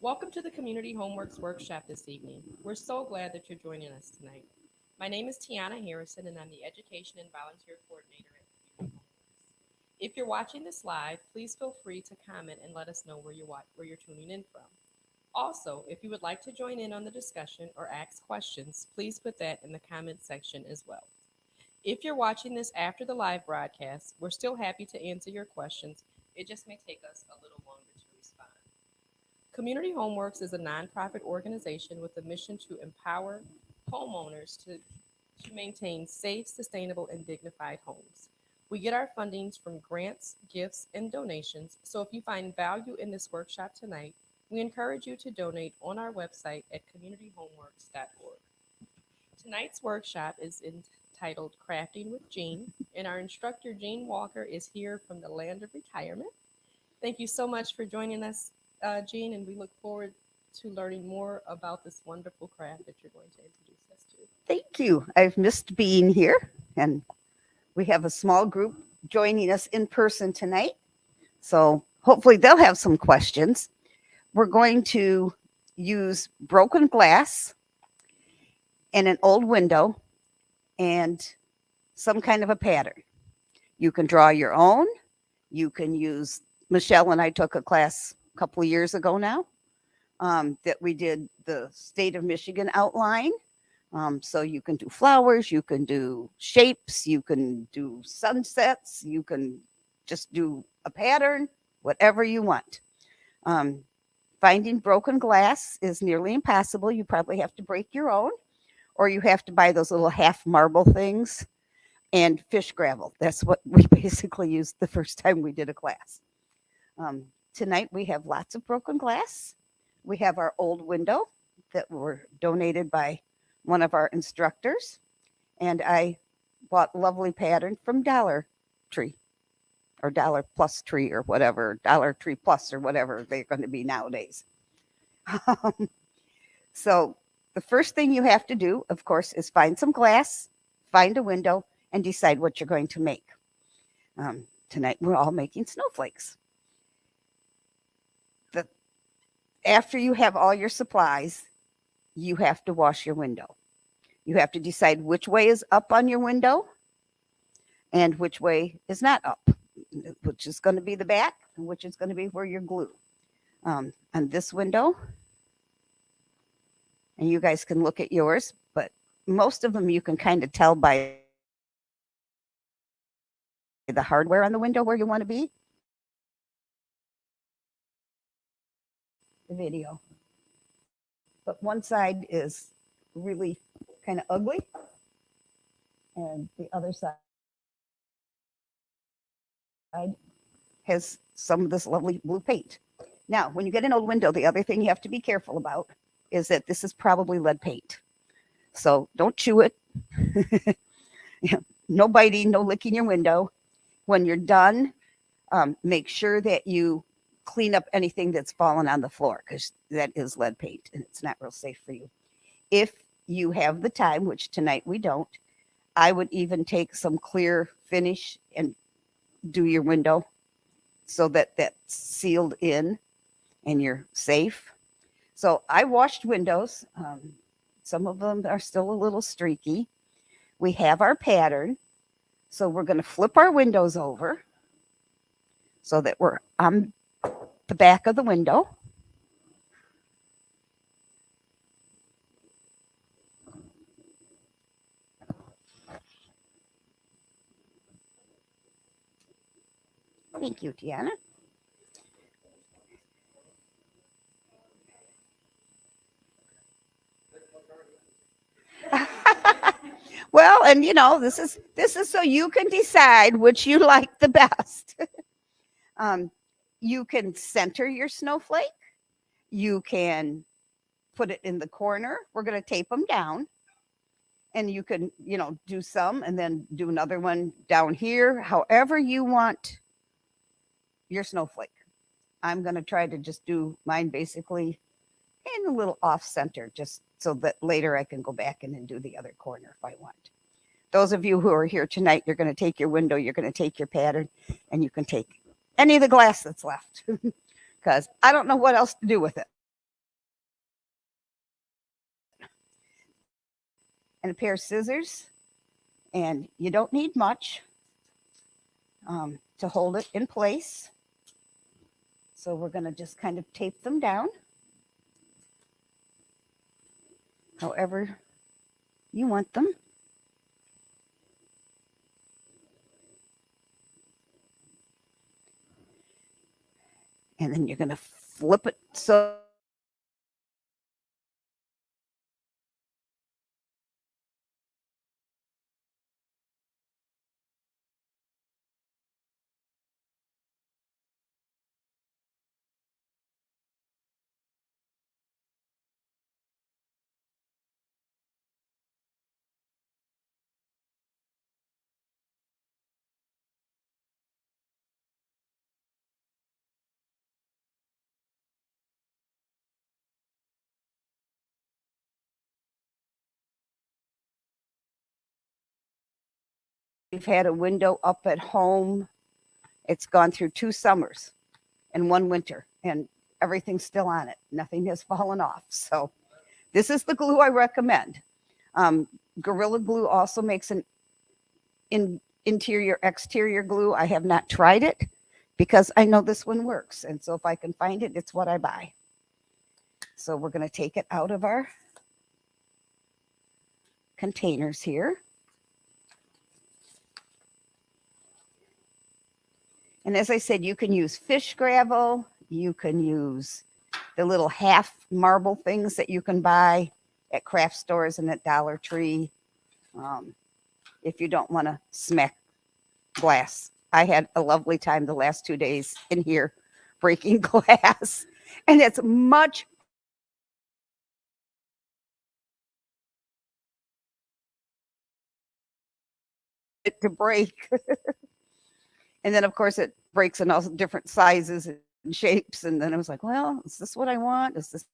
Welcome to the Community Homeworks Workshop this evening. We're so glad that you're joining us tonight. My name is Tiana Harrison, and I'm the Education and Volunteer Coordinator at Community Homeworks. If you're watching this live, please feel free to comment and let us know where you're tuning in from. Also, if you would like to join in on the discussion or ask questions, please put that in the comment section as well. If you're watching this after the live broadcast, we're still happy to answer your questions. It just may take us a little longer to respond. Community Homeworks is a nonprofit organization with a mission to empower homeowners to maintain safe, sustainable, and dignified homes. We get our fundings from grants, gifts, and donations. So if you find value in this workshop tonight, we encourage you to donate on our website at communityhomeworks.org. Tonight's workshop is entitled Crafting with Jean, and our instructor, Jean Walker, is here from the land of retirement. Thank you so much for joining us, Jean, and we look forward to learning more about this wonderful craft that you're going to introduce us to. Thank you. I've missed being here, and we have a small group joining us in person tonight. So hopefully they'll have some questions. We're going to use broken glass and an old window and some kind of a pattern. You can draw your own. You can use, Michelle and I took a class a couple of years ago now that we did the state of Michigan outline. So you can do flowers, you can do shapes, you can do sunsets, you can just do a pattern, whatever you want. Finding broken glass is nearly impossible. You probably have to break your own, or you have to buy those little half marble things and fish gravel. That's what we basically used the first time we did a class. Tonight we have lots of broken glass. We have our old window that were donated by one of our instructors, and I bought a lovely pattern from Dollar Tree or Dollar Plus Tree or whatever, Dollar Tree Plus or whatever they're going to be nowadays. So the first thing you have to do, of course, is find some glass, find a window, and decide what you're going to make. Tonight we're all making snowflakes. After you have all your supplies, you have to wash your window. You have to decide which way is up on your window and which way is not up, which is going to be the back and which is going to be where you're glued. On this window, and you guys can look at yours, but most of them you can kind of tell by the hardware on the window where you want to be. The video. But one side is really kind of ugly, and the other side has some of this lovely blue paint. Now, when you get an old window, the other thing you have to be careful about is that this is probably lead paint. So don't chew it. No biting, no licking your window. When you're done, make sure that you clean up anything that's fallen on the floor, because that is lead paint and it's not real safe for you. If you have the time, which tonight we don't, I would even take some clear finish and do your window so that that's sealed in and you're safe. So I washed windows. Some of them are still a little streaky. We have our pattern. So we're going to flip our windows over so that we're on the back of the window. Thank you, Tiana. Well, and this is so you can decide which you like the best. You can center your snowflake. You can put it in the corner. We're going to tape them down. And you can, do some and then do another one down here, however you want your snowflake. I'm going to try to just do mine basically in a little off center, just so that later I can go back in and do the other corner if I want. Those of you who are here tonight, you're going to take your window, you're going to take your pattern, and you can take any of the glass that's left because I don't know what else to do with it. and a pair of scissors. And you don't need much to hold it in place. So we're going to just kind of tape them down however you want them. And then you're going to flip it so we've had a window up at home. It's gone through 2 summers and 1 winter, and everything's still on it. Nothing has fallen off. So this is the glue I recommend. Gorilla Glue also makes an interior exterior glue. I have not tried it because I know this one works. And so if I can find it, it's what I buy. So we're going to take it out of our containers here. And as I said, you can use fish gravel. You can use the little half marble things that you can buy at craft stores and at Dollar Tree. If you don't want to smack glass. I had a lovely time the last 2 days in here breaking glass. And it's much to break. And then, of course, it breaks in all different sizes and shapes. And then I was like, well, is this what I want? Is this?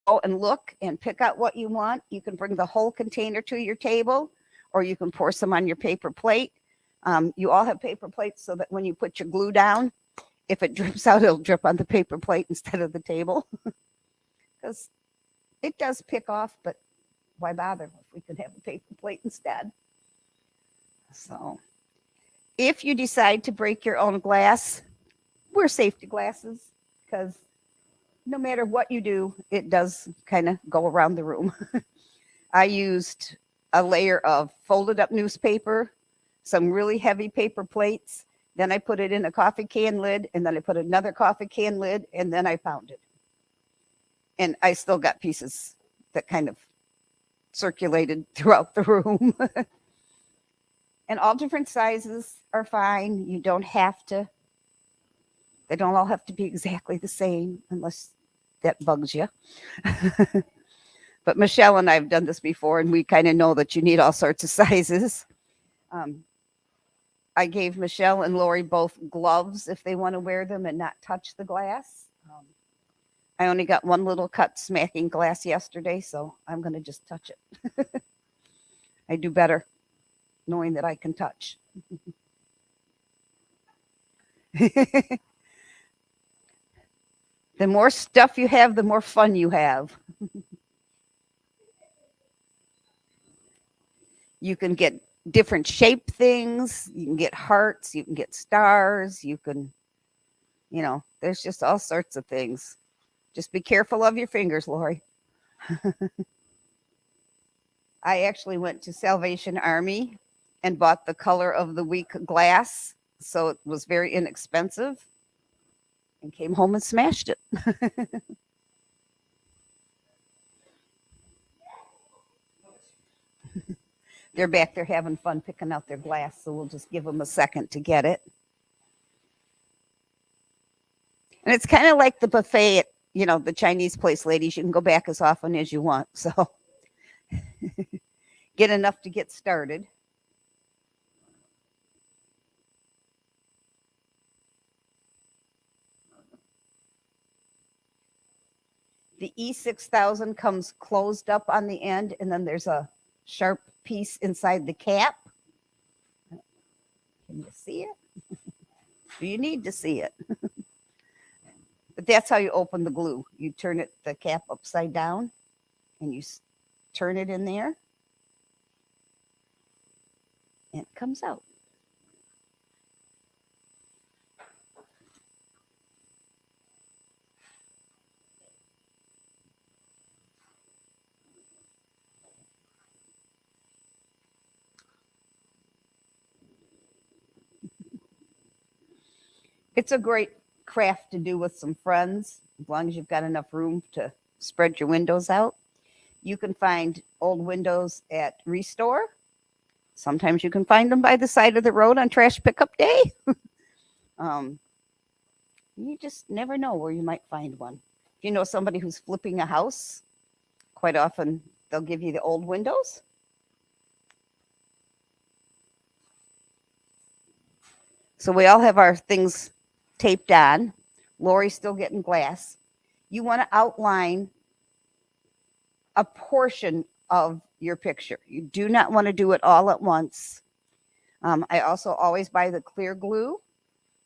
Go and look and pick out what you want. You can bring the whole container to your table, or you can pour some on your paper plate. You all have paper plates so that when you put your glue down, if it drips out, it'll drip on the paper plate instead of the table. Because it does pick off, but why bother if we can have a paper plate instead? So if you decide to break your own glass, wear safety glasses, because no matter what you do, it does kind of go around the room. I used a layer of folded up newspaper, some really heavy paper plates. Then I put it in a coffee can lid, and then I put another coffee can lid, and then I pounded. And I still got pieces that kind of circulated throughout the room. And all different sizes are fine. You don't have to, they don't all have to be exactly the same unless that bugs you. But Michelle and I have done this before, and we kind of know that you need all sorts of sizes. I gave Michelle and Lori both gloves if they want to wear them and not touch the glass. I only got one little cut smacking glass yesterday, so I'm going to just touch it. I do better knowing that I can touch. The more stuff you have, the more fun you have. You can get different shape things. You can get hearts. You can get stars. You can, there's just all sorts of things. Just be careful of your fingers, Lori. I actually went to Salvation Army and bought the color of the week glass. So it was very inexpensive, and came home and smashed it. They're back there having fun picking out their glass, so we'll just give them a second to get it. And it's kind of like the buffet at, the Chinese place, ladies. You can go back as often as you want. So get enough to get started. The E6000 comes closed up on the end, and then there's a sharp piece inside the cap. Can you see it? Do you need to see it? But that's how you open the glue. You turn it, the cap upside down, and you turn it in there, and it comes out. It's a great craft to do with some friends, as long as you've got enough room to spread your windows out. You can find old windows at Restore. Sometimes you can find them by the side of the road on trash pickup day. um, you just never know where you might find one. If you know somebody who's flipping a house, quite often they'll give you the old windows. So we all have our things taped on. Lori's still getting glass. You want to outline a portion of your picture. You do not want to do it all at once. I also always buy the clear glue.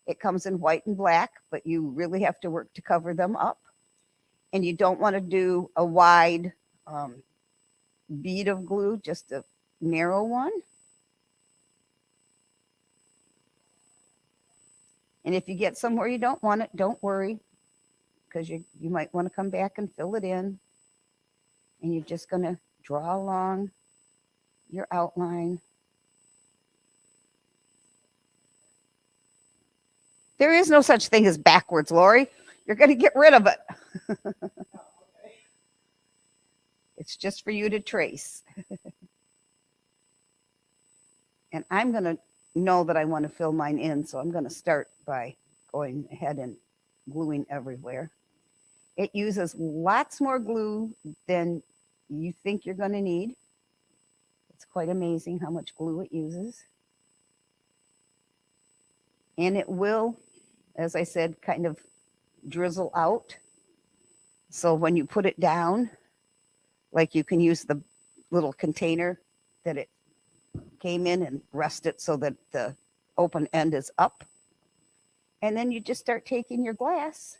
It comes in white and black, but you really have to work to cover them up. And you don't want to do a wide bead of glue, just a narrow one. And if you get somewhere you don't want it, don't worry, because you might want to come back and fill it in. And you're just going to draw along your outline. There is no such thing as backwards, Lori. You're going to get rid of it. It's just for you to trace. And I'm going to know that I want to fill mine in, so I'm going to start by going ahead and gluing everywhere. It uses lots more glue than you think you're going to need. It's quite amazing how much glue it uses. And it will, as I said, kind of drizzle out. So when you put it down, like you can use the little container that it came in and rest it so that the open end is up. And then you just start taking your glass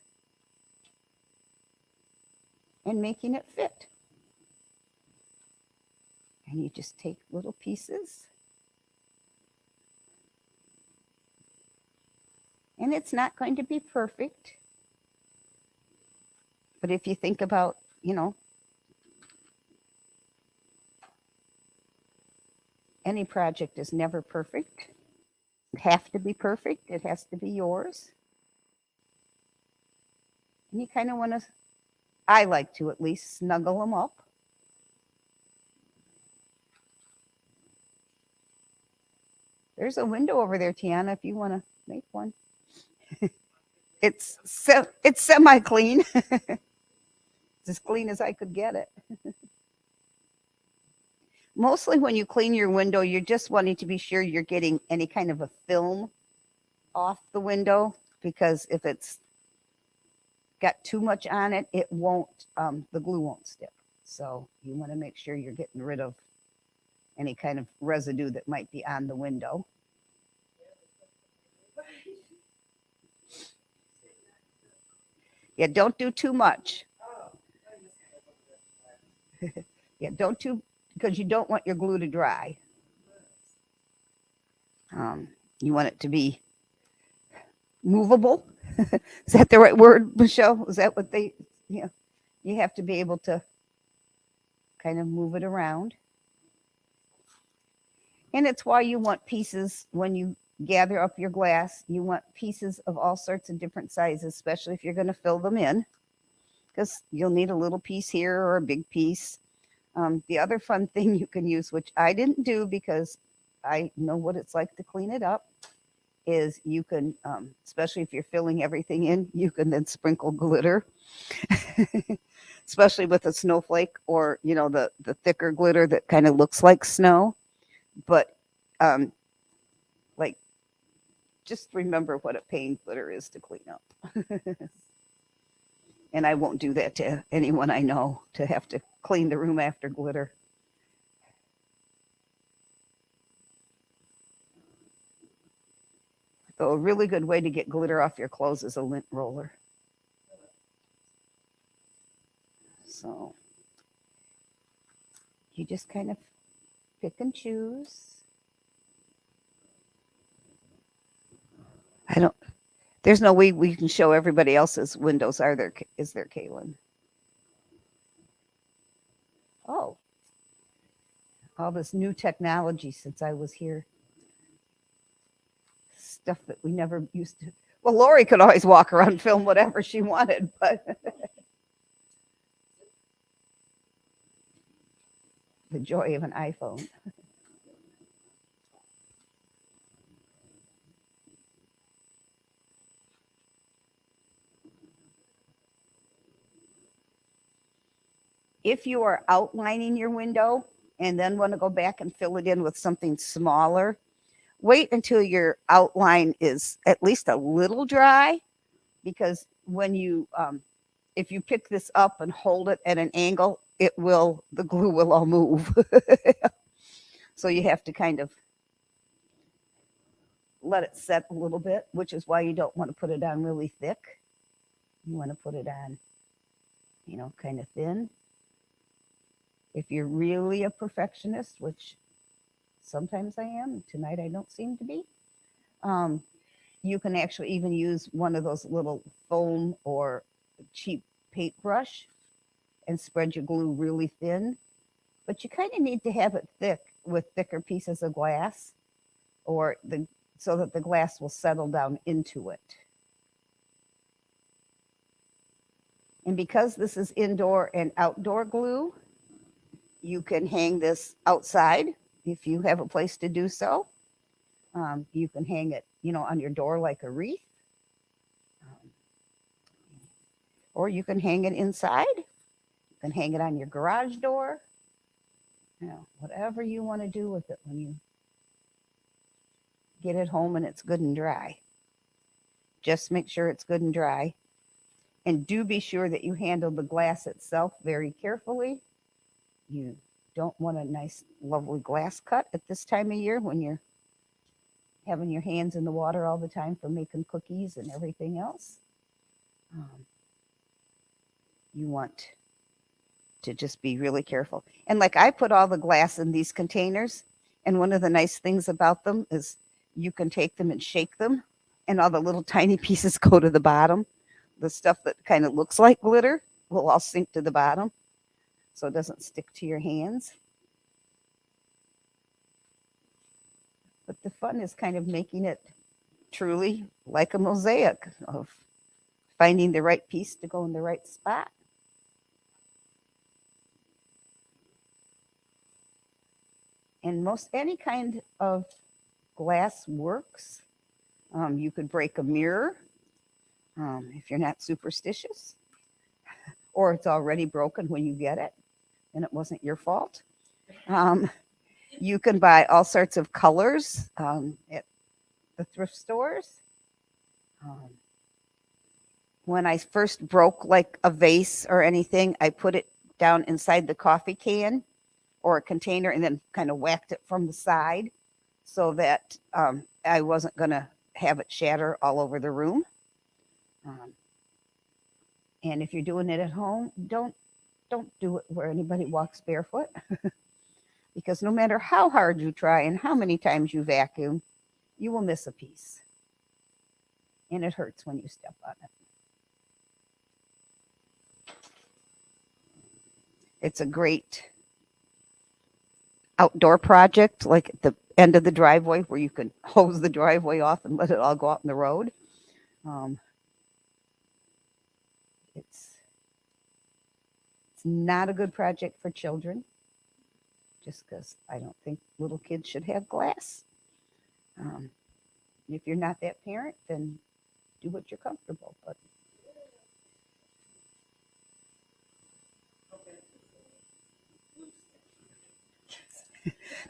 and making it fit. And you just take little pieces. And it's not going to be perfect. But if you think about, any project is never perfect. It has to be perfect. It has to be yours. And you kind of want to, I like to at least snuggle them up. There's a window over there, Tiana, if you want to make one. It's semi-clean. It's as clean as I could get it. Mostly when you clean your window, you're just wanting to be sure you're getting any kind of a film off the window, because if it's got too much on it, it won't, the glue won't stick. So you want to make sure you're getting rid of any kind of residue that might be on the window. Yeah, don't do too much. Yeah, because you don't want your glue to dry. You want it to be movable. Is that the right word, Michelle? Is that what you have to be able to kind of move it around. And it's why you want pieces when you gather up your glass. You want pieces of all sorts of different sizes, especially if you're going to fill them in, because you'll need a little piece here or a big piece. The other fun thing you can use, which I didn't do because I know what it's like to clean it up, is you can, especially if you're filling everything in, you can then sprinkle glitter, especially with a snowflake or, the thicker glitter that kind of looks like snow. But just remember what a pain glitter is to clean up. And I won't do that to anyone I know, to have to clean the room after glitter. So a really good way to get glitter off your clothes is a lint roller. So you just kind of pick and choose. There's no way we can show everybody else's windows, is there, Kaylin? Oh, all this new technology since I was here. Stuff that we never used to. Well, Lori could always walk around and film whatever she wanted, but the joy of an iPhone. If you are outlining your window and then want to go back and fill it in with something smaller, wait until your outline is at least a little dry, because when you if you pick this up and hold it at an angle, the glue will all move. So you have to kind of let it set a little bit, which is why you don't want to put it on really thick. You want to put it on, kind of thin. If you're really a perfectionist, which sometimes I am, tonight I don't seem to be, you can actually even use one of those little foam or cheap paintbrush and spread your glue really thin. But you kind of need to have it thick with thicker pieces of glass, so that the glass will settle down into it. And because this is indoor and outdoor glue, you can hang this outside if you have a place to do so. You can hang it, on your door like a wreath. Or you can hang it inside. You can hang it on your garage door. Whatever you want to do with it when you get it home and it's good and dry. Just make sure it's good and dry. And do be sure that you handle the glass itself very carefully. You don't want a nice, lovely glass cut at this time of year when you're having your hands in the water all the time for making cookies and everything else. You want to just be really careful. And like I put all the glass in these containers, and one of the nice things about them is you can take them and shake them, and all the little tiny pieces go to the bottom. The stuff that kind of looks like glitter will all sink to the bottom, so it doesn't stick to your hands. But the fun is kind of making it truly like a mosaic, of finding the right piece to go in the right spot. And most any kind of glass works. You could break a mirror if you're not superstitious, or it's already broken when you get it and it wasn't your fault. You can buy all sorts of colors at the thrift stores. When I first broke like a vase or anything, I put it down inside the coffee can or a container and then kind of whacked it from the side so that I wasn't going to have it shatter all over the room. And if you're doing it at home, don't do it where anybody walks barefoot. Because no matter how hard you try and how many times you vacuum, you will miss a piece. And it hurts when you step on it. It's a great outdoor project, like at the end of the driveway where you can hose the driveway off and let it all go out in the road. It's not a good project for children, just because I don't think little kids should have glass. If you're not that parent, then do what you're comfortable. But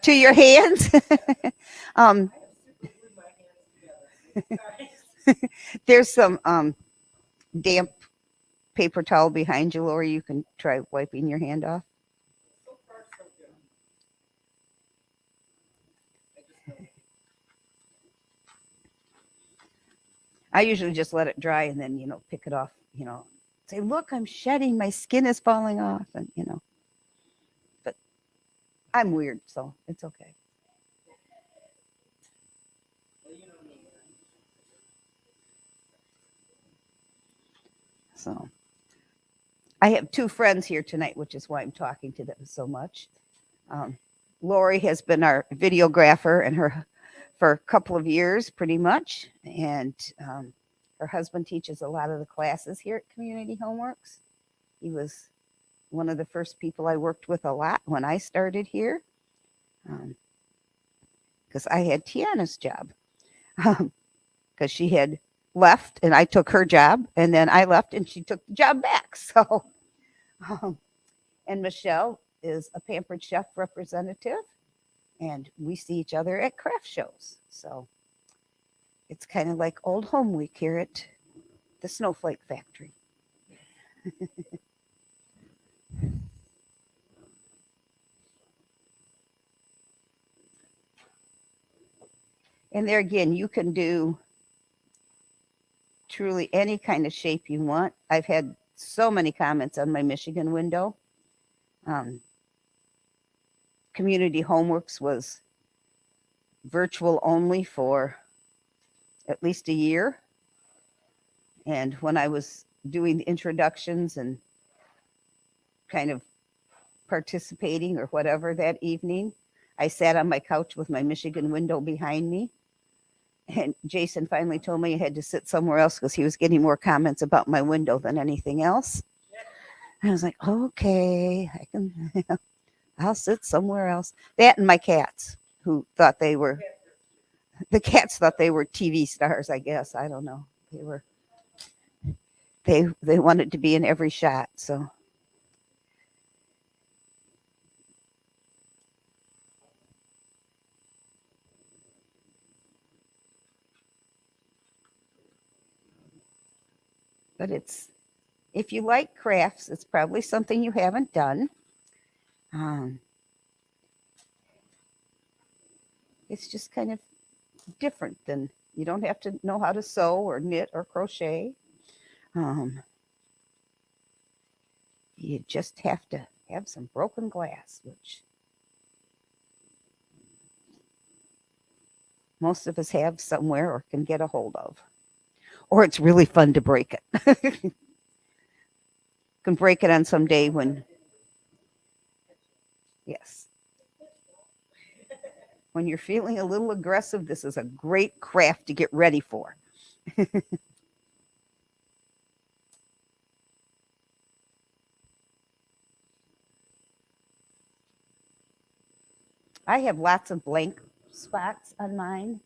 to your hands. There's some damp paper towel behind you, Lori. You can try wiping your hand off. So far, so good. I usually just let it dry and then, pick it off, say, look, I'm shedding, my skin is falling off. And, but I'm weird, so it's okay. Well, you don't need that. So I have two friends here tonight, which is why I'm talking to them so much. Um, Lori has been our videographer and her for a couple of years, pretty much. And her husband teaches a lot of the classes here at Community Homeworks. He was one of the first people I worked with a lot when I started here, because I had Tiana's job, because she had left and I took her job, and then I left and she took the job back. So, and Michelle is a Pampered Chef representative, and we see each other at craft shows. So it's kind of like old home week here at the Snowflake Factory. And there again, you can do truly any kind of shape you want. I've had so many comments on my Michigan window. Community Homeworks was virtual only for at least a year. And when I was doing the introductions and kind of participating or whatever that evening, I sat on my couch with my Michigan window behind me. And Jason finally told me I had to sit somewhere else because he was getting more comments about my window than anything else. And I was like, okay, I can, I'll sit somewhere else. That and my cats, who thought the cats thought they were TV stars, I guess. I don't know. They wanted to be in every shot. So but if you like crafts, it's probably something you haven't done. It's just kind of different than, you don't have to know how to sew or knit or crochet. You just have to have some broken glass, which most of us have somewhere or can get a hold of. Or it's really fun to break it. Can break it on some day when, yes. When you're feeling a little aggressive, this is a great craft to get ready for. I have lots of blank spots on mine.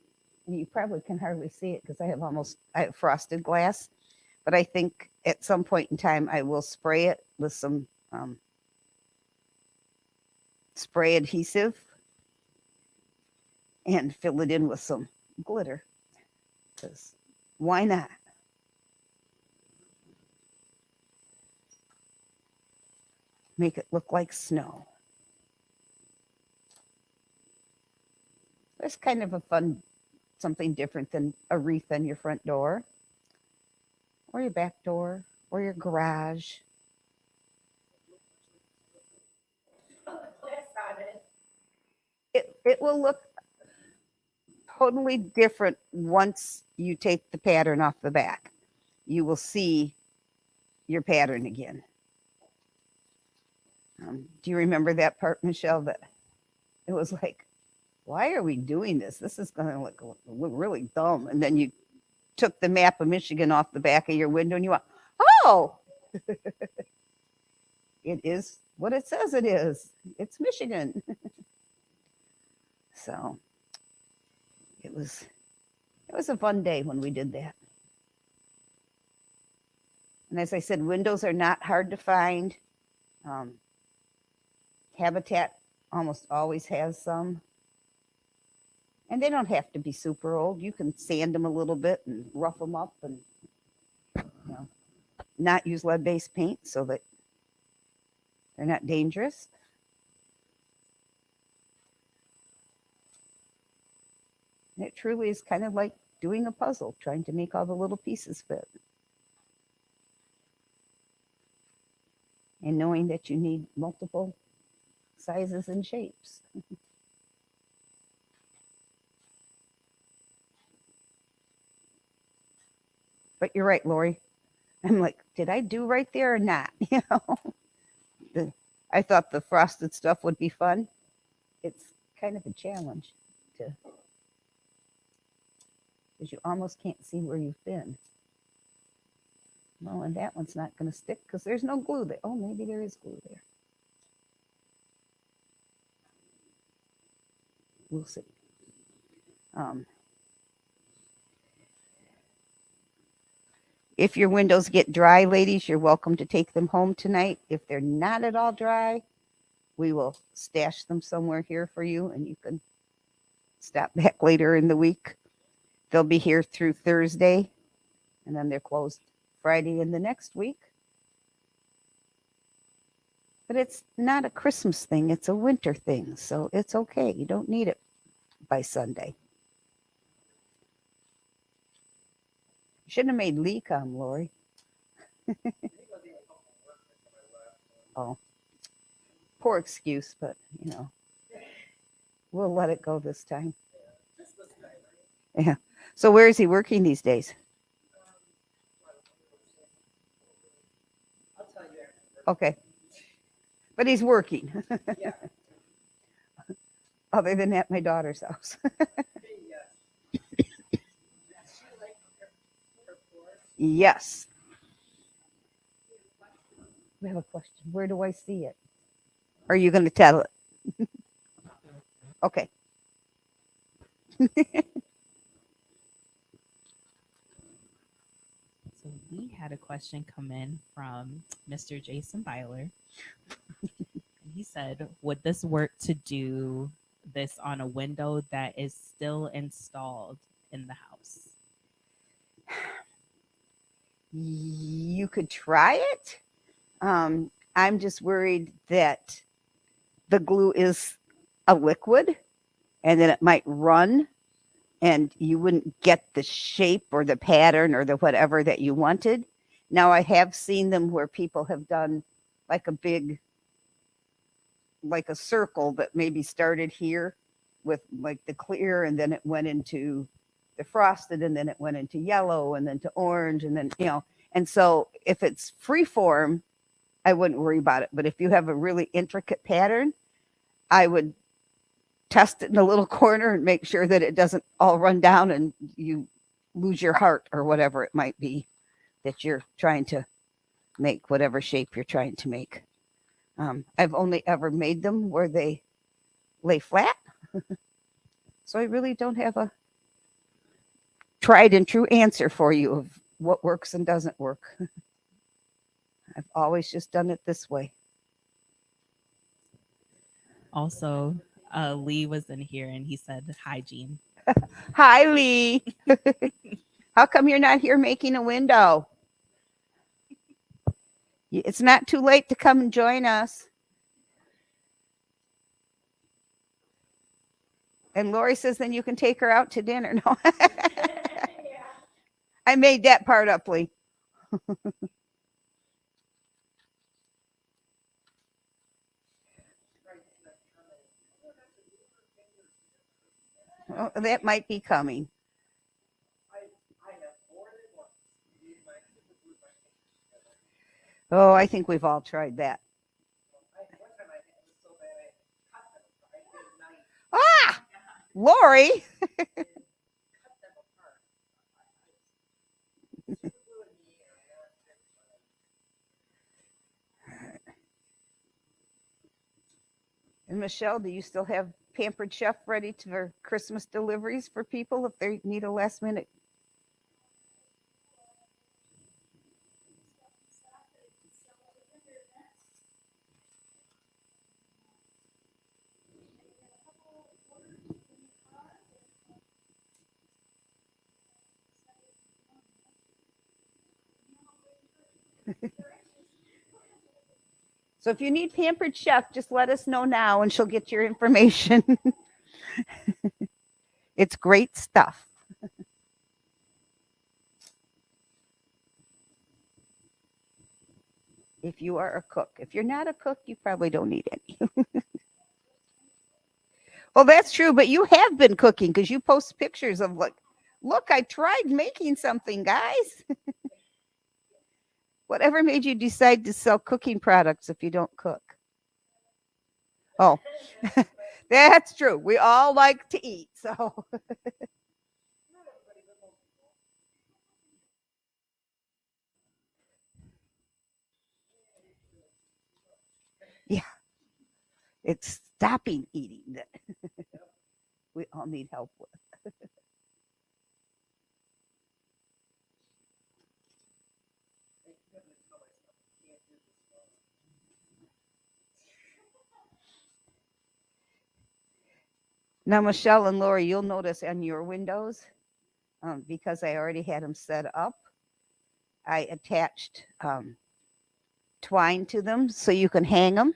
And you probably can hardly see it because I have frosted glass. But I think at some point in time, I will spray it with some spray adhesive and fill it in with some glitter. Because why not? Make it look like snow. It's kind of a fun, something different than a wreath on your front door or your back door or your garage. It will look totally different once you take the pattern off the back. You will see your pattern again. Do you remember that part, Michelle? That it was like, why are we doing this? This is going to look really dumb. And then you took the map of Michigan off the back of your window and you went, oh, it is what it says it is. It's Michigan. So it was a fun day when we did that. And as I said, windows are not hard to find. Habitat almost always has some. And they don't have to be super old. You can sand them a little bit and rough them up and, not use lead-based paint so that they're not dangerous. And it truly is kind of like doing a puzzle, trying to make all the little pieces fit. And knowing that you need multiple sizes and shapes. But you're right, Lori. I'm like, did I do right there or not? You know, I thought the frosted stuff would be fun. It's kind of a challenge to, because you almost can't see where you've been. Well, and that one's not going to stick because there's no glue there. Oh, maybe there is glue there. We'll see. If your windows get dry, ladies, you're welcome to take them home tonight. If they're not at all dry, we will stash them somewhere here for you and you can stop back later in the week. They'll be here through Thursday and then they're closed Friday in the next week. But it's not a Christmas thing, it's a winter thing. So it's okay. You don't need it by Sunday. You shouldn't have made Lee come, Lori. Oh, poor excuse, but you know, we'll let it go this time. Yeah. So where is he working these days? Okay. But he's working. Other than at my daughter's house. Yes. We have a question. Where do I see it? Are you going to tell it? Okay. So we had a question come in from Mr. Jason Byler. And he said, would this work to do this on a window that is still installed in the house? You could try it. I'm just worried that the glue is a liquid and then it might run and you wouldn't get the shape or the pattern or the whatever that you wanted. Now, I have seen them where people have done like a big, like a circle that maybe started here with like the clear and then it went into the frosted and then it went into yellow and then to orange and then, you know, and so if it's free form, I wouldn't worry about it. But if you have a really intricate pattern, I would test it in a little corner and make sure that it doesn't all run down and you lose your heart or whatever it might be that you're trying to make, whatever shape you're trying to make. I've only ever made them where they lay flat. So I really don't have a tried and true answer for you of what works and doesn't work. I've always just done it this way. Also, Lee was in here and he said hygiene. Hi, Lee. How come you're not here making a window? It's not too late to come and join us. And Lori says then you can take her out to dinner. No. I made that part up, Lee. Oh, that might be coming. Oh, I think we've all tried that. Ah, Lori. And Michelle, do you still have Pampered Chef ready for Christmas deliveries for people if they need a last minute? So if you need Pampered Chef, just let us know now and she'll get your information. It's great stuff. If you are a cook. If you're not a cook, you probably don't need any. Well, that's true, but you have been cooking because you post pictures of like, look, I tried making something, guys. Whatever made you decide to sell cooking products if you don't cook? Oh, that's true. We all like to eat. So, yeah, it's stopping eating that we all need help with. Now, Michelle and Lori, you'll notice on your windows, because I already had them set up, I attached twine to them so you can hang them.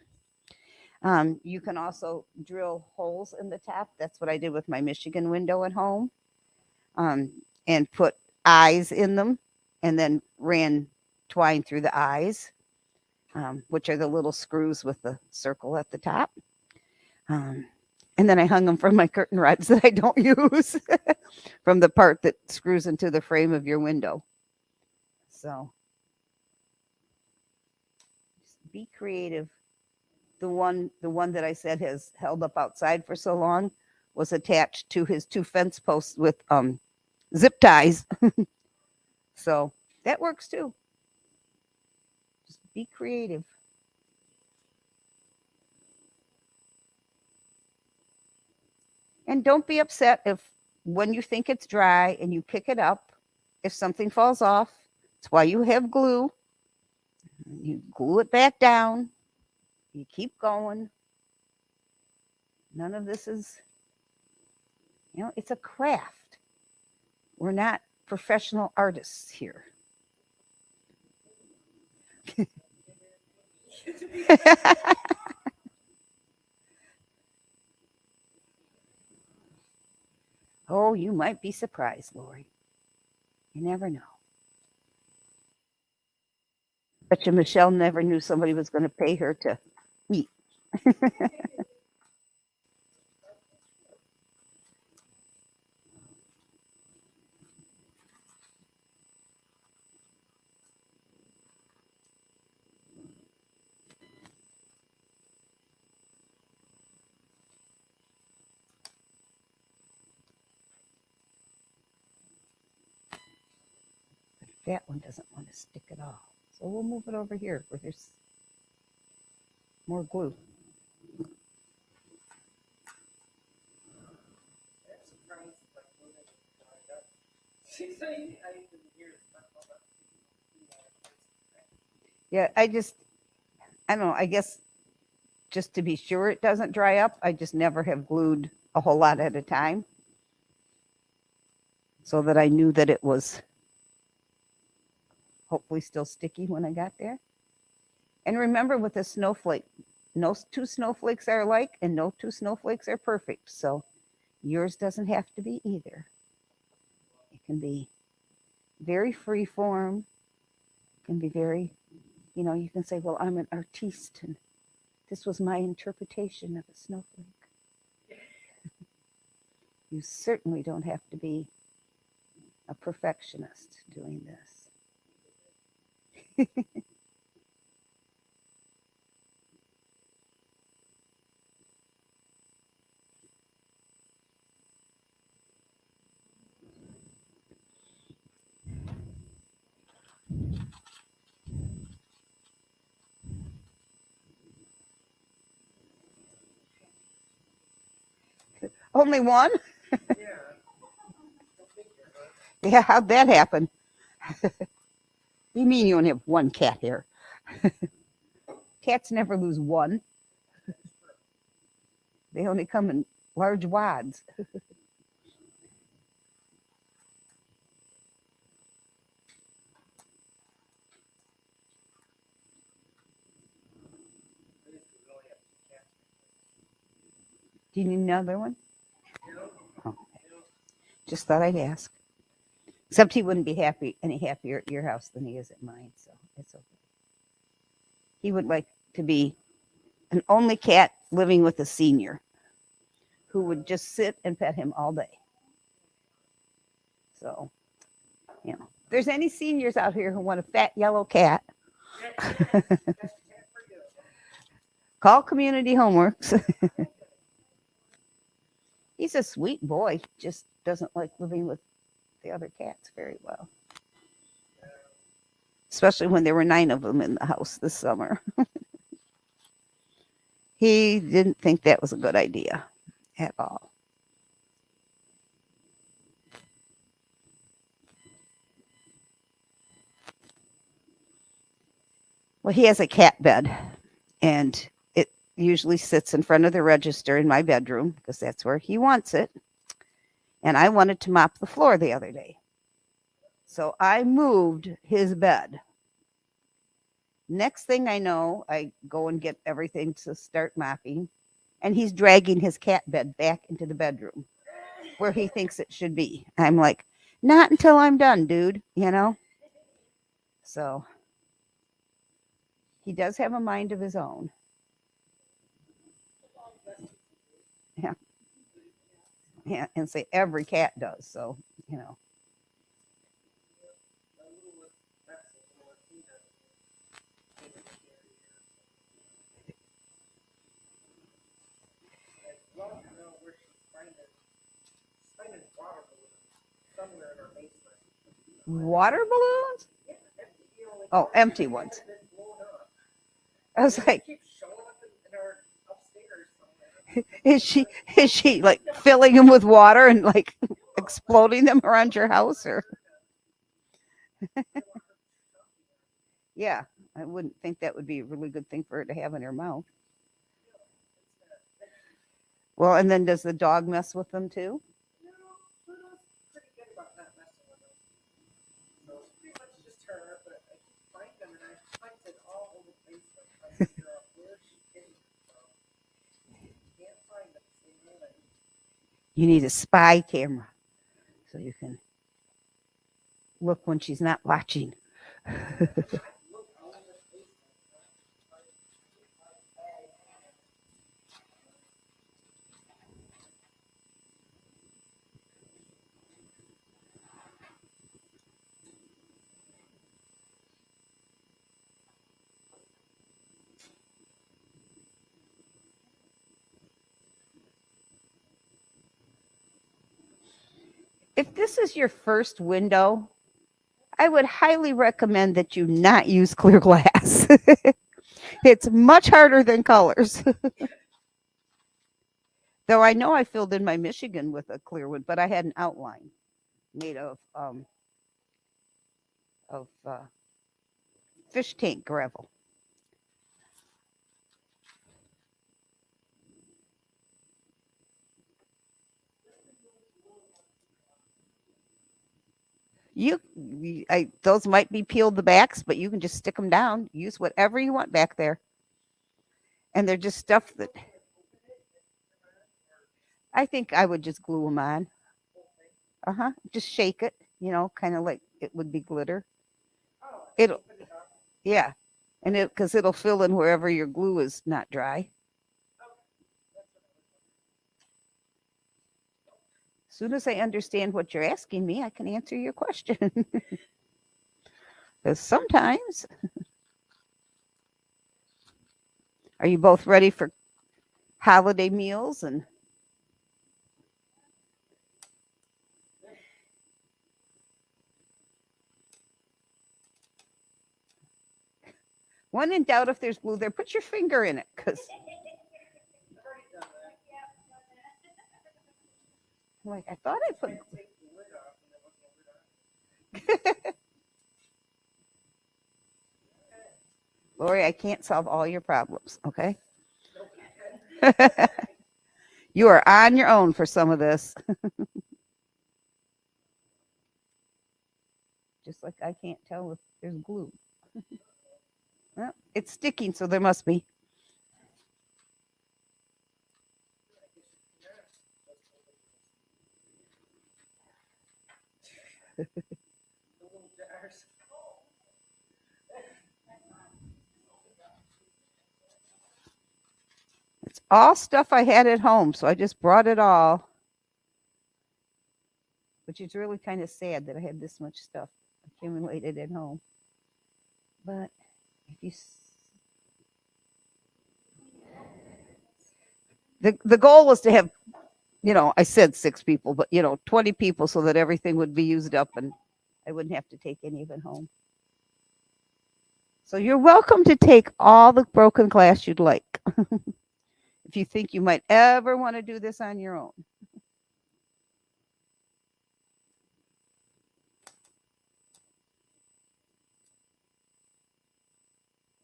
You can also drill holes in the top. That's what I did with my Michigan window at home, and put eyes in them and then ran twine through the eyes, which are the little screws with the circle at the top. And then I hung them from my curtain rods that I don't use from the part that screws into the frame of your window. So just be creative. The one that I said has held up outside for so long was attached to his 2 fence posts with zip ties. So that works too. Just be creative. And don't be upset if when you think it's dry and you pick it up, if something falls off. It's why you have glue. You glue it back down. You keep going. None of this is, it's a craft. We're not professional artists here. Oh, you might be surprised, Lori. You never know. Bet you Michelle never knew somebody was going to pay her to eat. That one doesn't want to stick at all. So we'll move it over here where there's more glue. Yeah, I don't know. I guess just to be sure it doesn't dry up, I just never have glued a whole lot at a time so that I knew that it was hopefully still sticky when I got there. And remember with a snowflake, no 2 snowflakes are alike and no 2 snowflakes are perfect. So yours doesn't have to be either. It can be very free form. It can be very, you can say, well, I'm an artiste and this was my interpretation of a snowflake. You certainly don't have to be a perfectionist doing this. Only one? Yeah, how'd that happen? You mean you only have one cat here? Cats never lose one. They only come in large wads. Do you need another one? Oh, just thought I'd ask. Except he wouldn't be any happier at your house than he is at mine, so it's okay. He would like to be an only cat living with a senior who would just sit and pet him all day. So, you know, if there's any seniors out here who want a fat yellow cat, call Community Homeworks. He's a sweet boy, just doesn't like living with the other cats very well. Especially when there were 9 of them in the house this summer. He didn't think that was a good idea at all. Well, he has a cat bed, and it usually sits in front of the register in my bedroom because that's where he wants it. And I wanted to mop the floor the other day. So I moved his bed. Next thing I know, I go and get everything to start mopping, and he's dragging his cat bed back into the bedroom where he thinks it should be. I'm like, not until I'm done, dude, you know? So he does have a mind of his own. Yeah. Yeah, and say every cat does, so, you know. Water balloons? Oh, empty ones. I was like, is she like filling them with water and like exploding them around your house, or? Yeah, I wouldn't think that would be a really good thing for her to have in her mouth. Well, and then does the dog mess with them too? You need a spy camera so you can look when she's not watching. If this is your first window, I would highly recommend that you not use clear glass. It's much harder than colors. Though I know I filled in my Michigan with a clear one, but I had an outline made of fish tank gravel. Those might be peeled the backs, but you can just stick them down. Use whatever you want back there. And they're just stuff that I think I would just glue them on. Just shake it, kind of like it would be glitter. It'll, yeah. And because it'll fill in wherever your glue is not dry. As soon as I understand what you're asking me, I can answer your question. Because sometimes, are you both ready for holiday meals? And when in doubt, if there's glue there, put your finger in it, because like I thought I put. Lori, I can't solve all your problems, okay? You are on your own for some of this. Just like I can't tell if there's glue. Well, it's sticking, so there must be. It's all stuff I had at home, so I just brought it all. Which is really kind of sad that I had this much stuff accumulated at home. But if you the goal was to have, I said 6 people, but 20 people so that everything would be used up and I wouldn't have to take any of it home. So you're welcome to take all the broken glass you'd like. If you think you might ever want to do this on your own.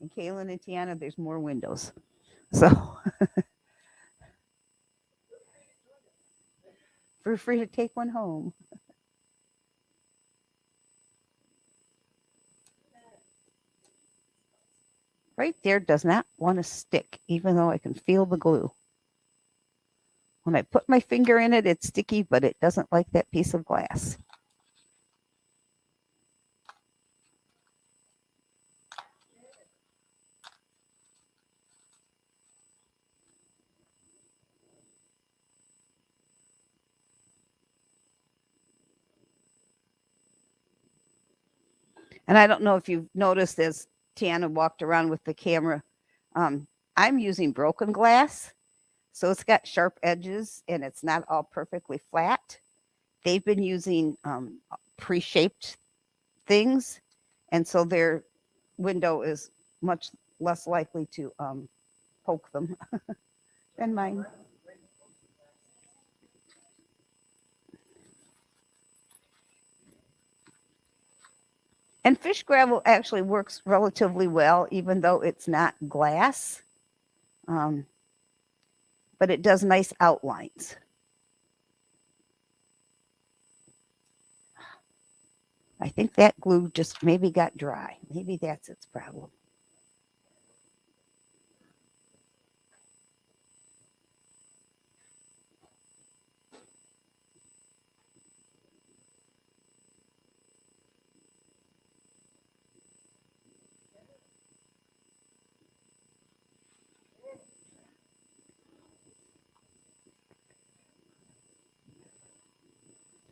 And Kaylin and Tiana, there's more windows. So feel free to take one home. Right there does not want to stick, even though I can feel the glue. When I put my finger in it, it's sticky, but it doesn't like that piece of glass. And I don't know if you've noticed as Tiana walked around with the camera, I'm using broken glass. So it's got sharp edges and it's not all perfectly flat. They've been using pre-shaped things. And so their window is much less likely to poke them than mine. And fish gravel actually works relatively well, even though it's not glass. But it does nice outlines. I think that glue just maybe got dry. Maybe that's its problem.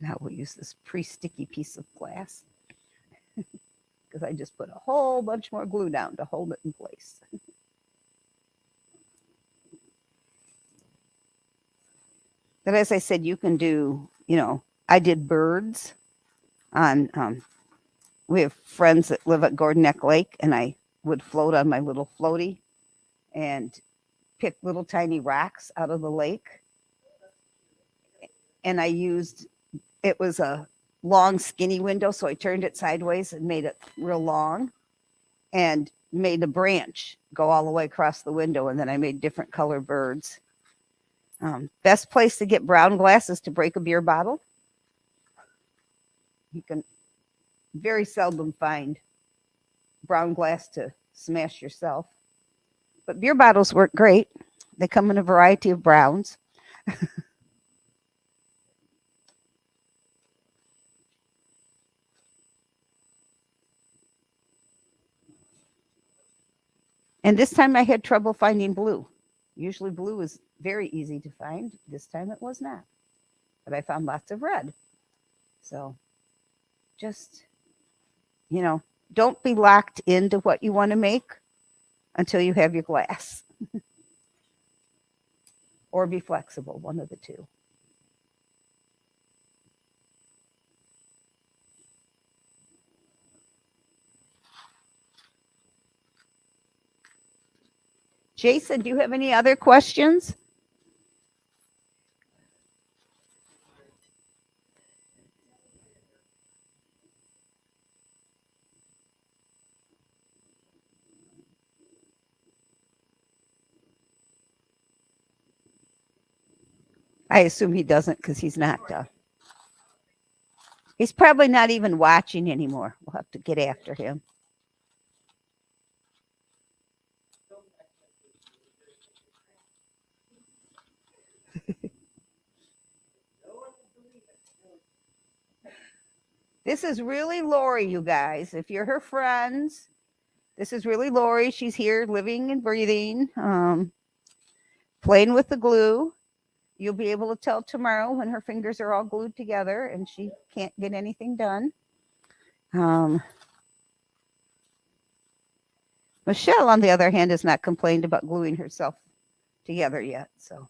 Now we'll use this pre-sticky piece of glass because I just put a whole bunch more glue down to hold it in place. But as I said, you can do, I did birds on, we have friends that live at Gordon Neck Lake, and I would float on my little floaty and pick little tiny rocks out of the lake. And it was a long, skinny window, so I turned it sideways and made it real long and made a branch go all the way across the window. And then I made different color birds. Best place to get brown glass is to break a beer bottle. You can very seldom find brown glass to smash yourself. But beer bottles work great. They come in a variety of browns. And this time I had trouble finding blue. Usually blue is very easy to find. This time it was not. But I found lots of red. So just, don't be locked into what you want to make until you have your glass. Or be flexible, one of the two. Jason, do you have any other questions? I assume he doesn't because he's not. He's probably not even watching anymore. We'll have to get after him. This is really Lori, you guys. If you're her friends, this is really Lori. She's here living and breathing, playing with the glue. You'll be able to tell tomorrow when her fingers are all glued together and she can't get anything done. Michelle, on the other hand, has not complained about gluing herself together yet. So,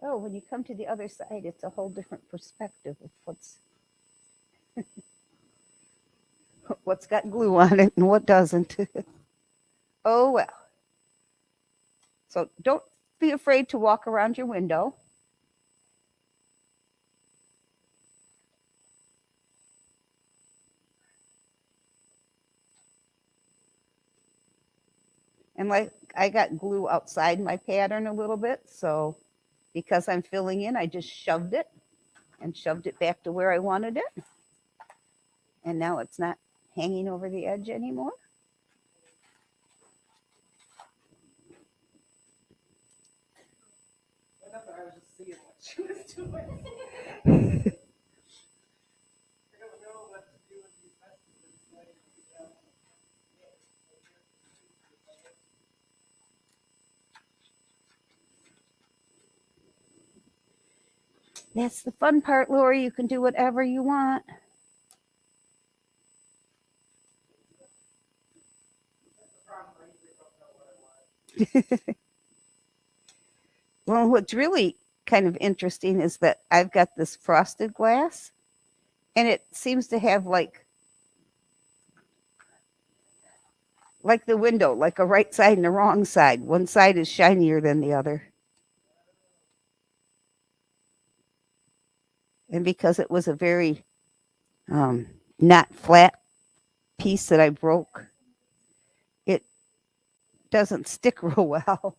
oh, when you come to the other side, it's a whole different perspective of what's got glue on it and what doesn't. Oh well. So don't be afraid to walk around your window. And like I got glue outside my pattern a little bit, so because I'm filling in, I just shoved it back to where I wanted it. And now it's not hanging over the edge anymore. I was just seeing what she was doing. I don't know what to do with these messages. That's the fun part, Lori. You can do whatever you want. Well, what's really kind of interesting is that I've got this frosted glass and it seems to have like the window, like a right side and a wrong side. One side is shinier than the other. And because it was a very not flat piece that I broke, it doesn't stick real well.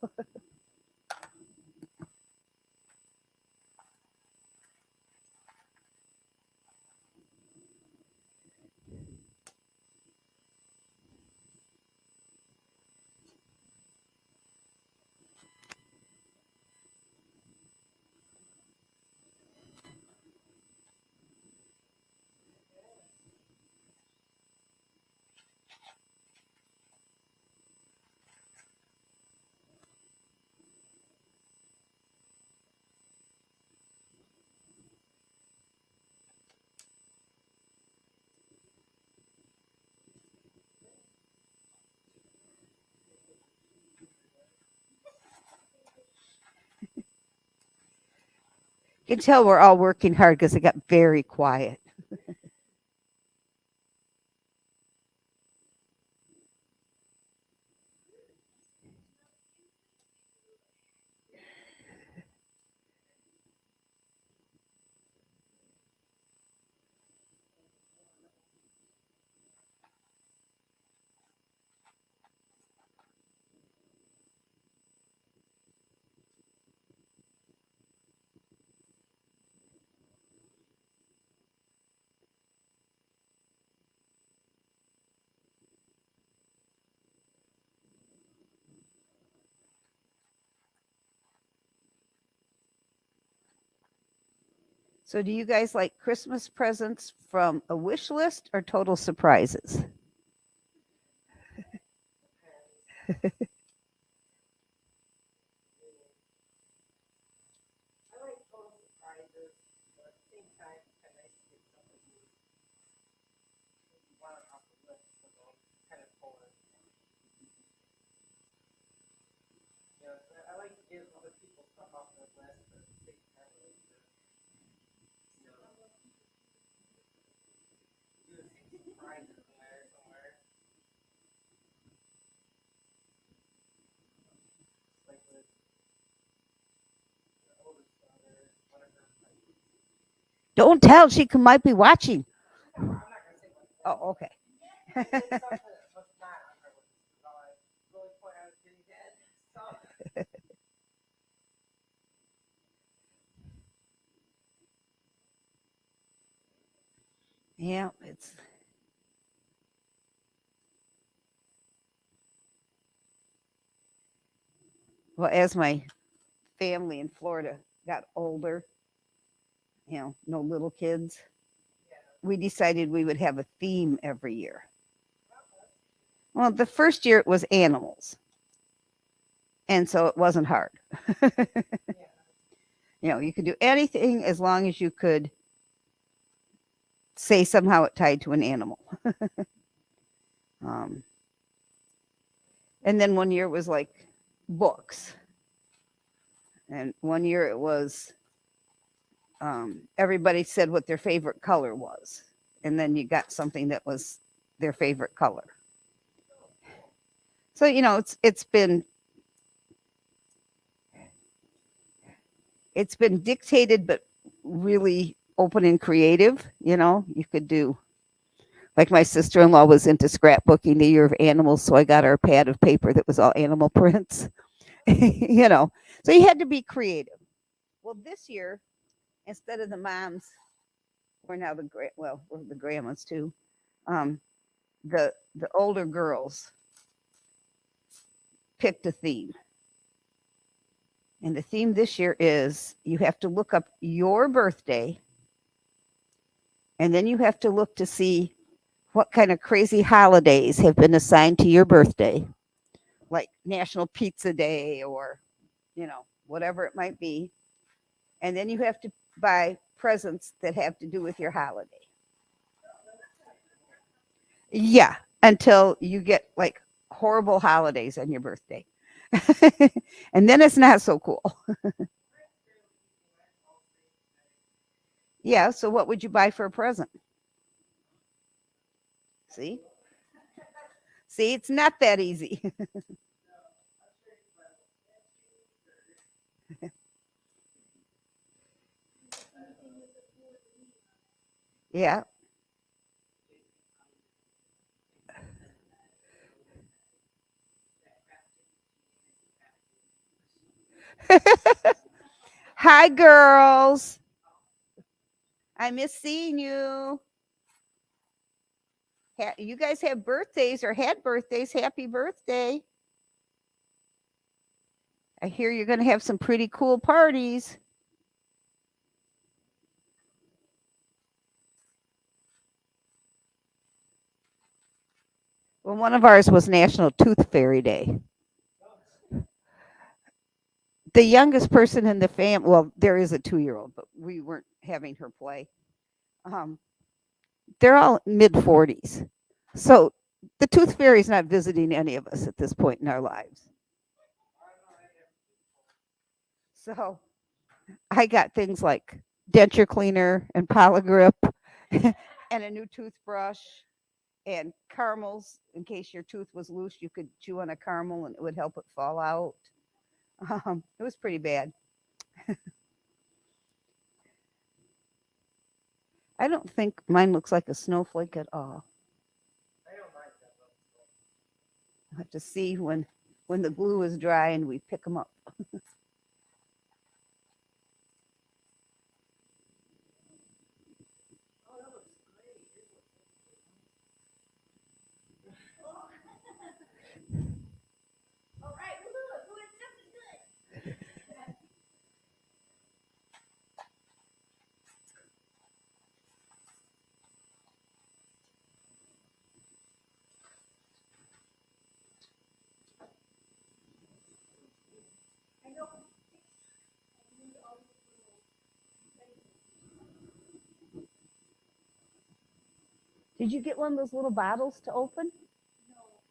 You can tell we're all working hard because it got very quiet. So do you guys like Christmas presents from a wish list or total surprises? I like total surprises, but at the same time, it's kind of nice to get something you want off the list, so don't kind of pull it. You know, so I like to give other people stuff off their list, but at the same time, I like to, you know, do a few surprises in there somewhere. Like with the oldest daughter, one of her friends. Don't tell. She might be watching. I'm not gonna say what. Oh, okay. It's something that was not on her list. Is all I really point I was getting at. So. Yeah, it's well, as my family in Florida got older, no little kids, we decided we would have a theme every year. Well, the first year it was animals, and so it wasn't hard. You could do anything as long as you could say somehow it tied to an animal. Um, and then one year it was like books, and one year it was everybody said what their favorite color was, and then you got something that was their favorite color. So it's been dictated, but really open and creative. You could do like my sister-in-law was into scrapbooking the year of animals, so I got her a pad of paper that was all animal prints. So you had to be creative. Well, this year, instead of the moms, we're now we're the grandmas too. Um, the older girls picked a theme. And the theme this year is you have to look up your birthday, and then you have to look to see what kind of crazy holidays have been assigned to your birthday, like National Pizza Day or, whatever it might be. And then you have to buy presents that have to do with your holiday. Yeah, until you get like horrible holidays on your birthday. And then it's not so cool. Yeah, so what would you buy for a present? See? See, it's not that easy. Yeah. Hi, girls. I miss seeing you. You guys have birthdays or had birthdays. Happy birthday. I hear you're going to have some pretty cool parties. Well, one of ours was National Tooth Fairy Day. The youngest person in the family, well, there is a 2-year-old, but we weren't having her play. Um, they're all mid 40s. So the Tooth Fairy's not visiting any of us at this point in our lives. So I got things like denture cleaner and Poligrip and a new toothbrush and caramels in case your tooth was loose. You could chew on a caramel and it would help it fall out. It was pretty bad. I don't think mine looks like a snowflake at all. I'll have to see when the glue is dry and we pick them up. Did you get one of those little bottles to open?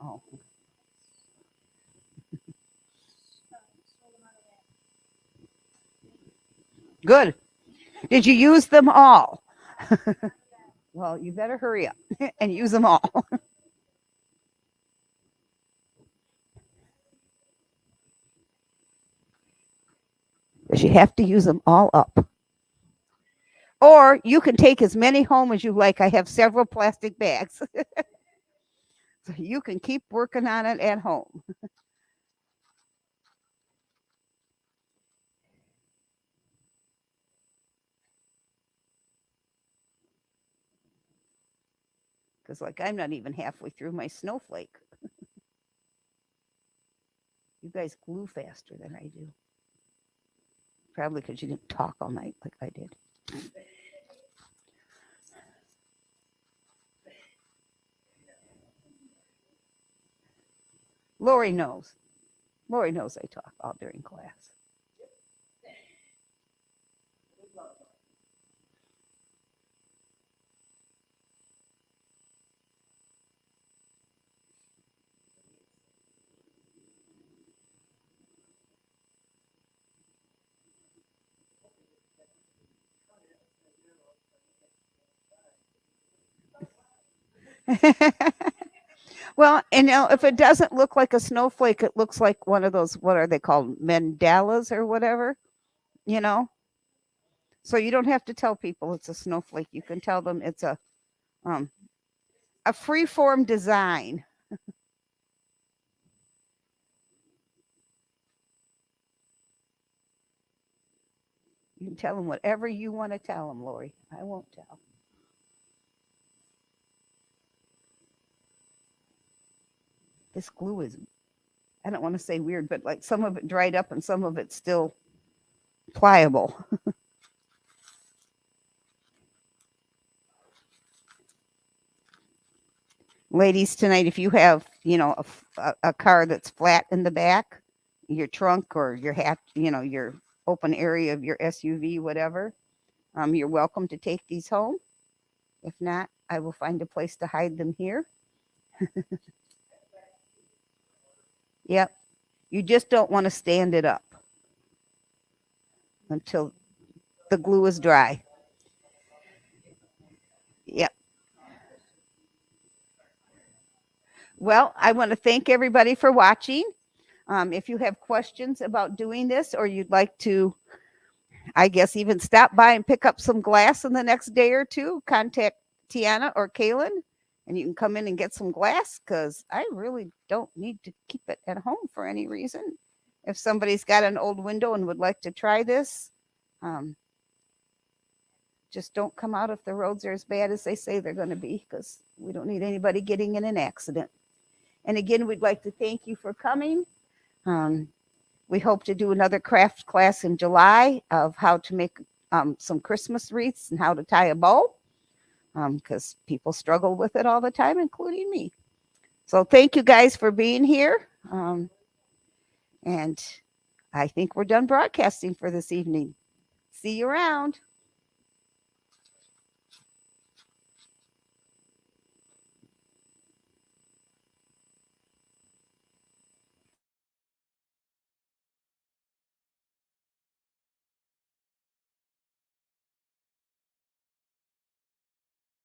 Oh. Good. Did you use them all? Well, you better hurry up and use them all. Because you have to use them all up. Or you can take as many home as you like. I have several plastic bags. So you can keep working on it at home. Because, like, I'm not even halfway through my snowflake. You guys glue faster than I do. Probably because you didn't talk all night like I did. Lori knows. Lori knows I talk all during class. Well, and now if it doesn't look like a snowflake, it looks like one of those, what are they called? Mandalas or whatever, you know? So you don't have to tell people it's a snowflake. You can tell them it's um a free form design. You can tell them whatever you want to tell them, Lori. I won't tell. This glue is, I don't want to say weird, but like some of it dried up and some of it's still pliable. Ladies, tonight, if you have, a car that's flat in the back, your trunk or your your open area of your SUV, whatever, you're welcome to take these home. If not, I will find a place to hide them here. Yep. You just don't want to stand it up until the glue is dry. Yep. Well, I want to thank everybody for watching. If you have questions about doing this or you'd like to, I guess, even stop by and pick up some glass in the next day or two, contact Tiana or Kaylin and you can come in and get some glass because I really don't need to keep it at home for any reason. If somebody's got an old window and would like to try this, just don't come out if the roads are as bad as they say they're going to be because we don't need anybody getting in an accident. And again, we'd like to thank you for coming. We hope to do another craft class in July of how to make some Christmas wreaths and how to tie a bow because people struggle with it all the time, including me. So thank you guys for being here. And I think we're done broadcasting for this evening. See you around.